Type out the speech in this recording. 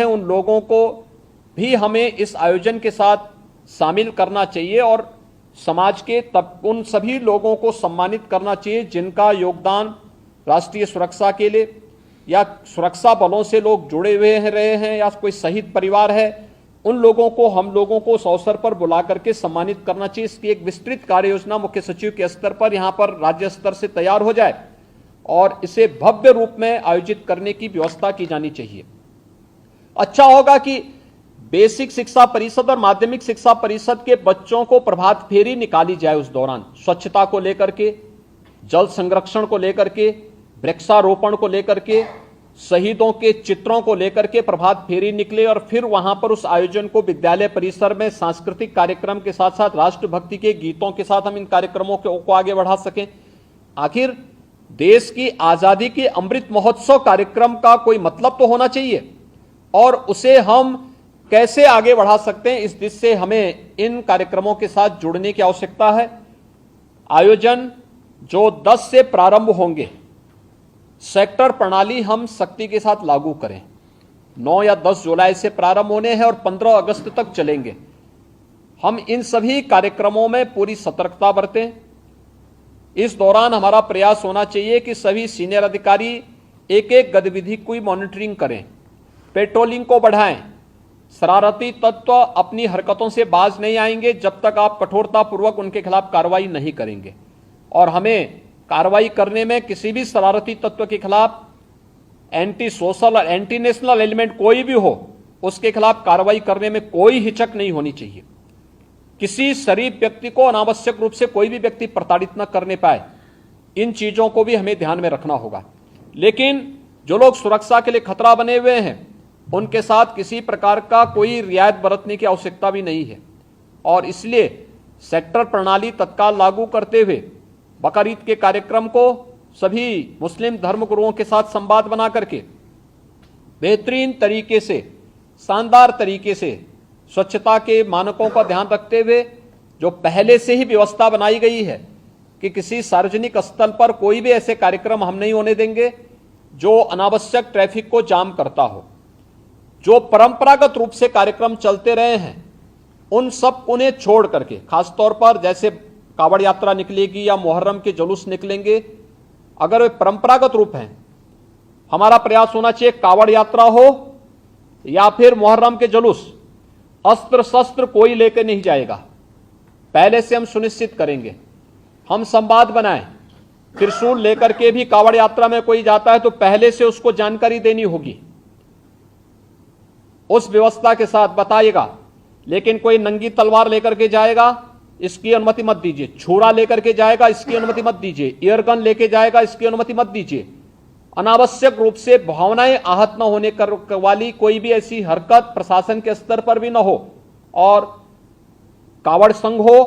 उन लोगों को भी हमें इस आयोजन के साथ शामिल करना चाहिए और समाज के तब उन सभी लोगों को सम्मानित करना चाहिए जिनका योगदान राष्ट्रीय सुरक्षा के लिए या सुरक्षा बलों से लोग जुड़े हुए रहे हैं या कोई शहीद परिवार है, उन लोगों को हम लोगों को उस अवसर पर बुला करके सम्मानित करना चाहिए। इसकी एक विस्तृत कार्य योजना मुख्य सचिव के स्तर पर यहां पर राज्य स्तर से तैयार हो जाए और इसे भव्य रूप में आयोजित करने की व्यवस्था की जानी चाहिए। अच्छा होगा कि बेसिक शिक्षा परिषद और माध्यमिक शिक्षा परिषद के बच्चों को प्रभात फेरी निकाली जाए उस दौरान, स्वच्छता को लेकर के, जल संरक्षण को लेकर के, वृक्षारोपण को लेकर के, शहीदों के चित्रों को लेकर के प्रभात फेरी निकले और फिर वहां पर उस आयोजन को विद्यालय परिसर में सांस्कृतिक कार्यक्रम के साथ साथ राष्ट्रभक्ति के गीतों के साथ हम इन कार्यक्रमों को आगे बढ़ा सकें। आखिर देश की आजादी के अमृत महोत्सव कार्यक्रम का कोई मतलब तो होना चाहिए और उसे हम कैसे आगे बढ़ा सकते हैं, इस दिशा से हमें इन कार्यक्रमों के साथ जुड़ने की आवश्यकता है। आयोजन जो 10 से प्रारंभ होंगे, सेक्टर प्रणाली हम सख्ती के साथ लागू करें। 9 या 10 जुलाई से प्रारंभ होने हैं और 15 अगस्त तक चलेंगे। हम इन सभी कार्यक्रमों में पूरी सतर्कता बरतें। इस दौरान हमारा प्रयास होना चाहिए कि सभी सीनियर अधिकारी एक एक गतिविधि की मॉनिटरिंग करें, पेट्रोलिंग को बढ़ाएं। शरारती तत्व अपनी हरकतों से बाज नहीं आएंगे जब तक आप कठोरतापूर्वक उनके खिलाफ कार्रवाई नहीं करेंगे और हमें कार्रवाई करने में किसी भी शरारती तत्व के खिलाफ एंटी सोशल और एंटी नेशनल एलिमेंट कोई भी हो, उसके खिलाफ कार्रवाई करने में कोई हिचक नहीं होनी चाहिए। किसी शरीफ व्यक्ति को अनावश्यक रूप से कोई भी व्यक्ति प्रताड़ित न करने पाए, इन चीजों को भी हमें ध्यान में रखना होगा। लेकिन जो लोग सुरक्षा के लिए खतरा बने हुए हैं, उनके साथ किसी प्रकार का कोई रियायत बरतने की आवश्यकता भी नहीं है और इसलिए सेक्टर प्रणाली तत्काल लागू करते हुए बकरीद के कार्यक्रम को सभी मुस्लिम धर्मगुरुओं के साथ संवाद बना करके बेहतरीन तरीके से, शानदार तरीके से स्वच्छता के मानकों का ध्यान रखते हुए जो पहले से ही व्यवस्था बनाई गई है कि किसी सार्वजनिक स्थल पर कोई भी ऐसे कार्यक्रम हम नहीं होने देंगे जो अनावश्यक ट्रैफिक को जाम करता हो। जो परंपरागत रूप से कार्यक्रम चलते रहे हैं उन सब उन्हें छोड़ करके, खासतौर पर जैसे कावड़ यात्रा निकलेगी या मुहर्रम के जुलूस निकलेंगे, अगर वे परंपरागत रूप हैं, हमारा प्रयास होना चाहिए कावड़ यात्रा हो या फिर मुहर्रम के जुलूस, अस्त्र शस्त्र कोई लेकर नहीं जाएगा। पहले से हम सुनिश्चित करेंगे, हम संवाद बनाएं। त्रिशूल लेकर के भी कावड़ यात्रा में कोई जाता है तो पहले से उसको जानकारी देनी होगी, उस व्यवस्था के साथ बताइएगा। लेकिन कोई नंगी तलवार लेकर के जाएगा, इसकी अनुमति मत दीजिए। छुरा लेकर के जाएगा, इसकी अनुमति मत दीजिए। एयरगन लेके जाएगा, इसकी अनुमति मत दीजिए। अनावश्यक रूप से भावनाएं आहत न होने वाली कोई भी ऐसी हरकत प्रशासन के स्तर पर भी न हो और कावड़ संघ हो